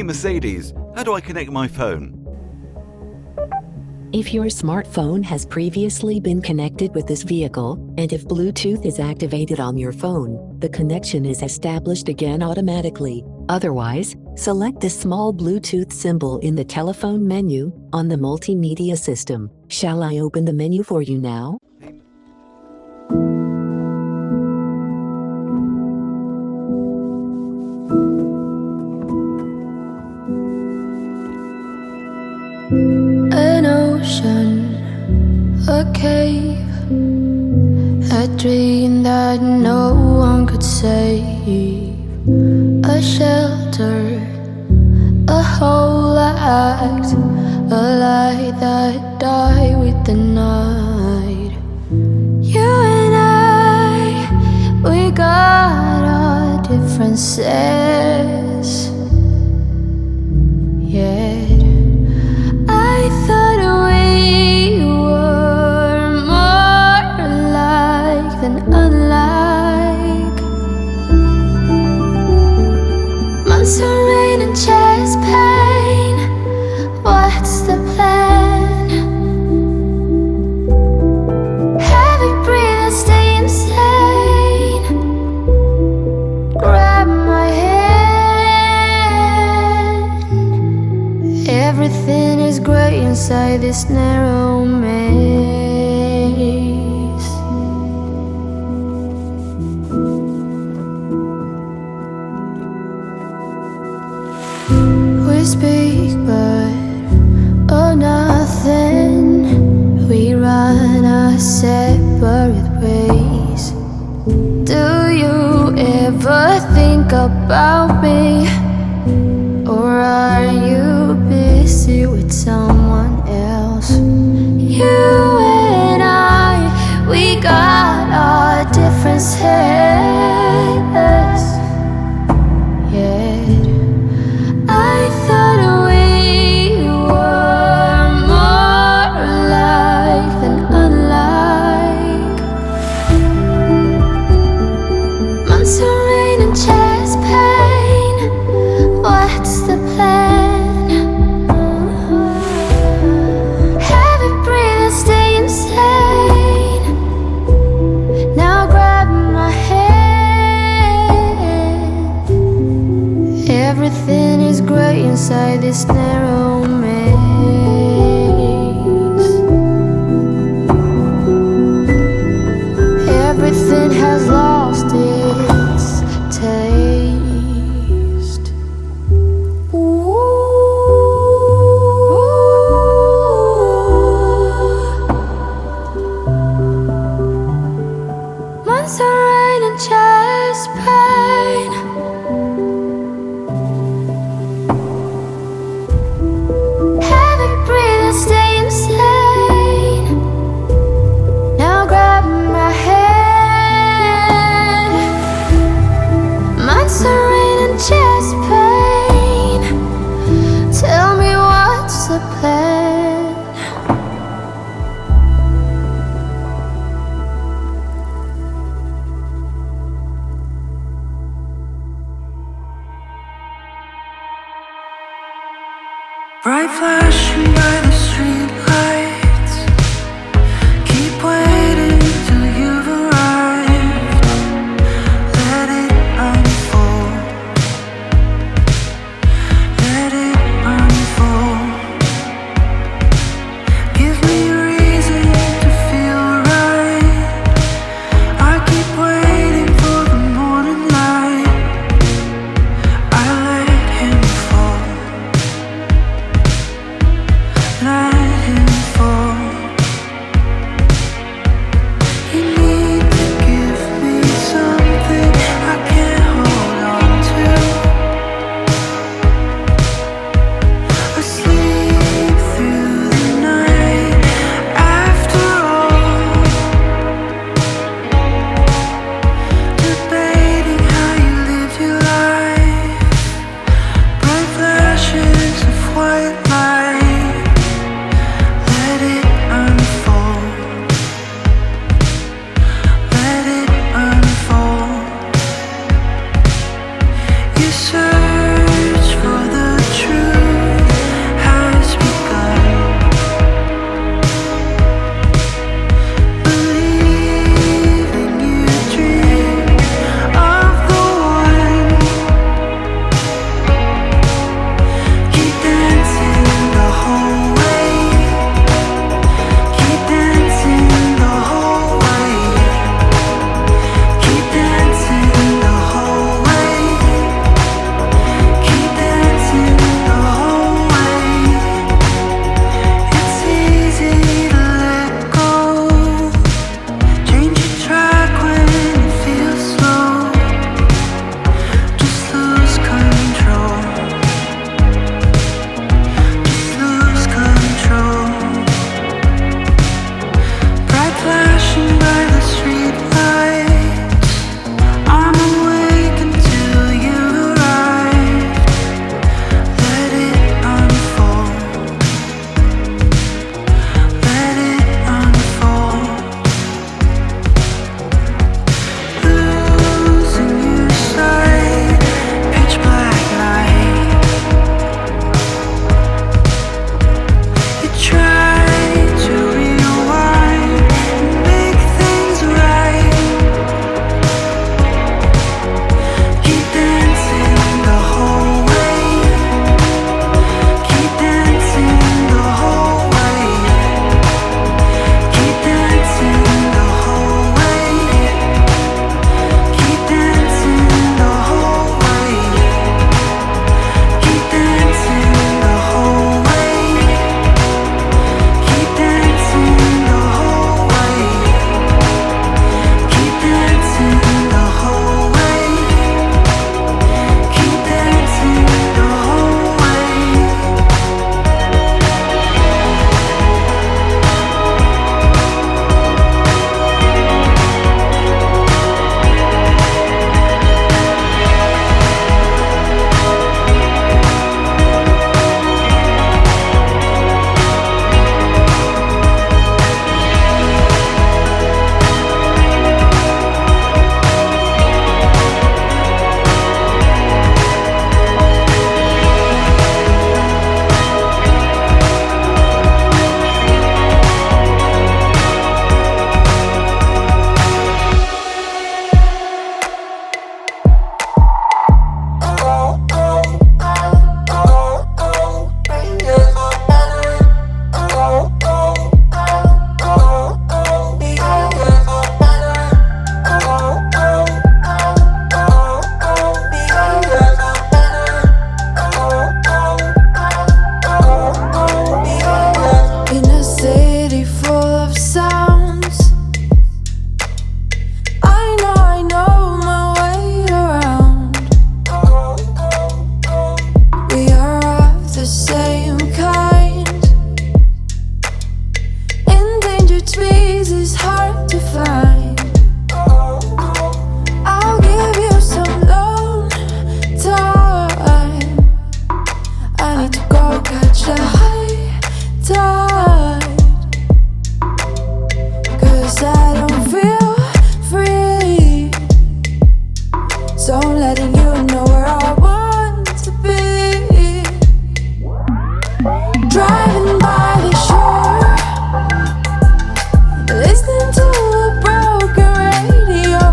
Mercedes, how do I connect my phone? If your smartphone has previously been connected with this vehicle, and if Bluetooth is activated on your phone, the connection is established again automatically. Otherwise, select the small Bluetooth symbol in the telephone menu on the multimedia system. Shall I open the menu for you now? An ocean, a cave, a dream that no one could save, a shelter, a whole act, a light that died with the night. You and I, we got our differences, yeah. I thought we were more alike than unlike. Months of rain and chest pain. What's the plan? Heavy breathe and stay insane. Grab my hand. Everything is great inside this narrow maze. We speak but oh nothing. We run our separate ways. Do you ever think about me? Or are you busy with someone else? You and I, we got our differences, yeah. I thought we were more alike than unlike. Months of rain and chest pain. What's the plan? Heavy breathe and stay insane. Now grab my hand. Everything is great inside this narrow maze. Everything has lost its taste. Months of rain and chest pain. Heavy breathe and stay insane. Now grab my hand. Months of rain and chest pain. Tell me what's the plan? Bright flashing by the street lights. Keep waiting till you've arrived. Let it unfold. Let it unfold. Give me a reason to feel right. I keep waiting for the morning light. I let him fall. fine. I'll give you some lone time. I need to go catch a high tide, 'cause I don't feel free. So I'm letting you know where I want to be. Driving by the shore, listening to a broken radio.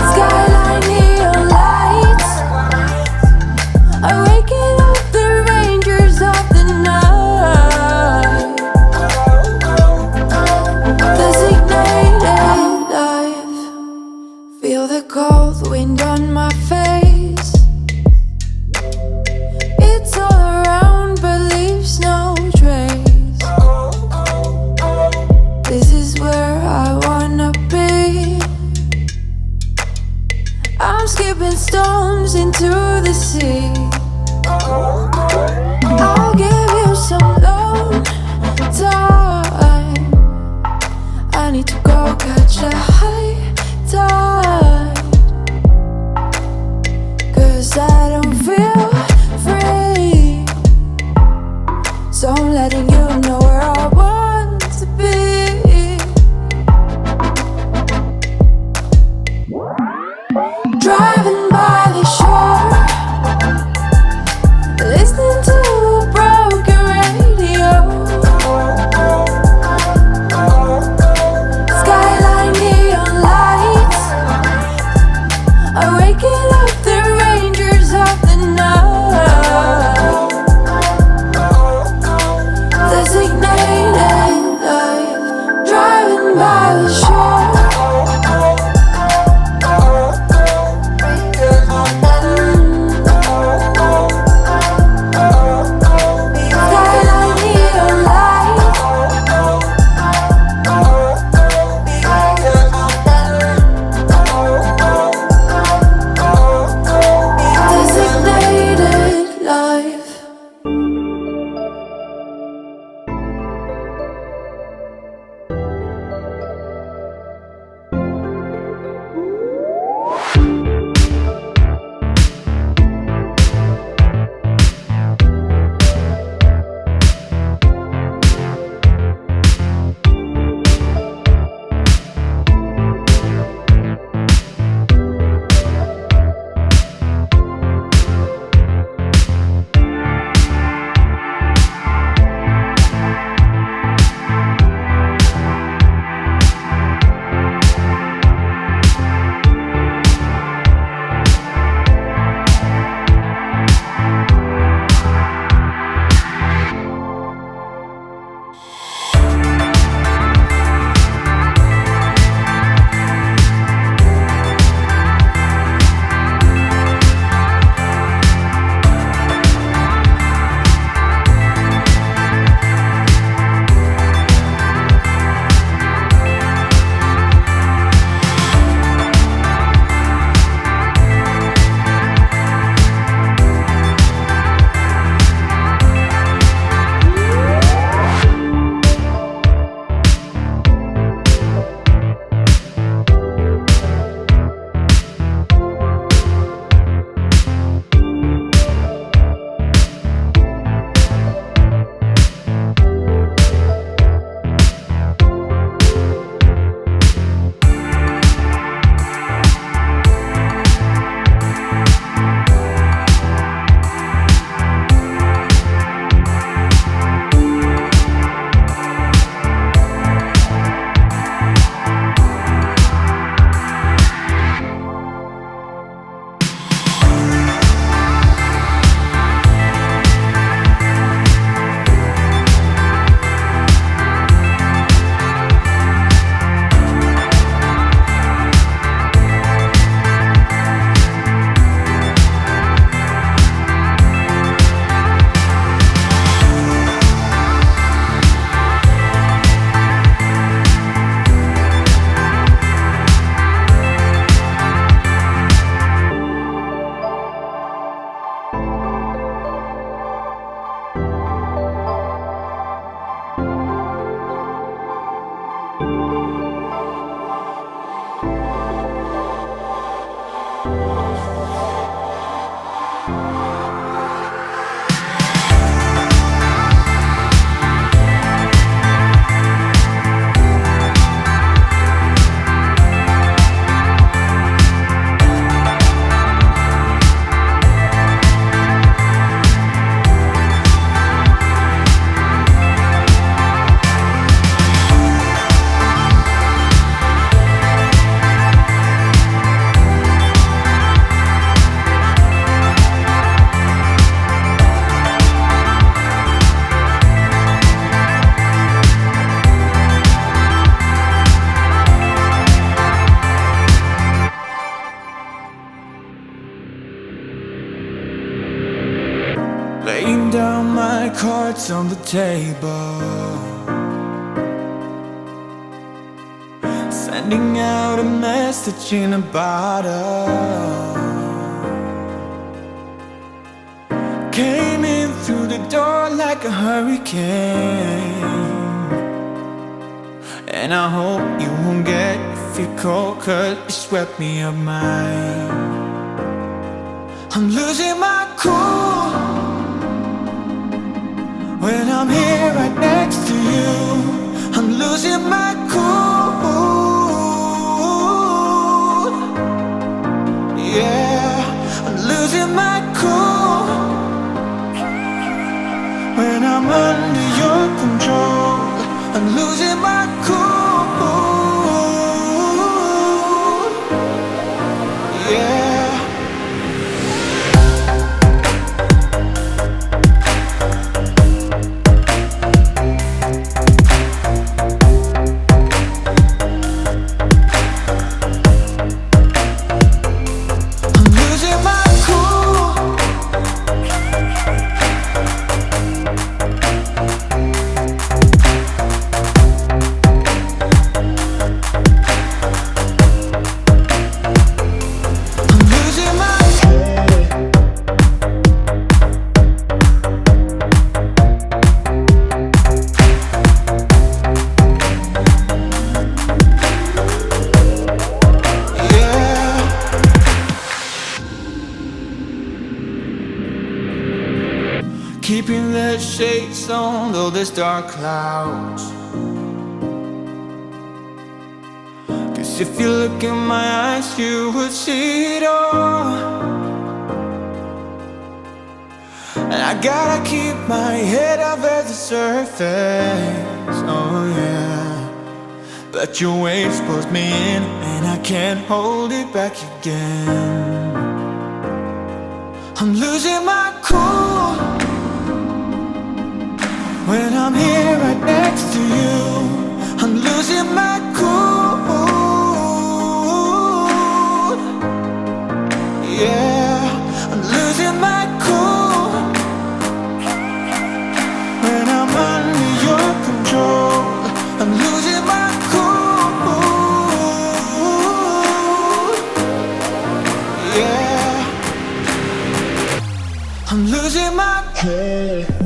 Skyline neon lights, I'm waking up the rangers of the night. Designated life, feel the cold wind on my face. It my cards on the table, sending out a message in a bottle. Came in through the door like a hurricane, and I hope you won't get fickle, 'cause you swept me up mine. I'm losing my cool when I'm here right next to you. I'm losing my cool. Yeah, I'm losing my cool when I'm under your control. I'm losing my cool. Yeah. Keeping the shades on all these dark clouds, 'cause if you look in my eyes, you would see it all. And I gotta keep my head over the surface, oh yeah. But your waves pulled me in, and I can't hold it back again. I'm losing my cool when I'm here right next to you. I'm losing my cool. Yeah, I'm losing my cool when I'm under your control. I'm losing my cool. Yeah, I'm losing my cool.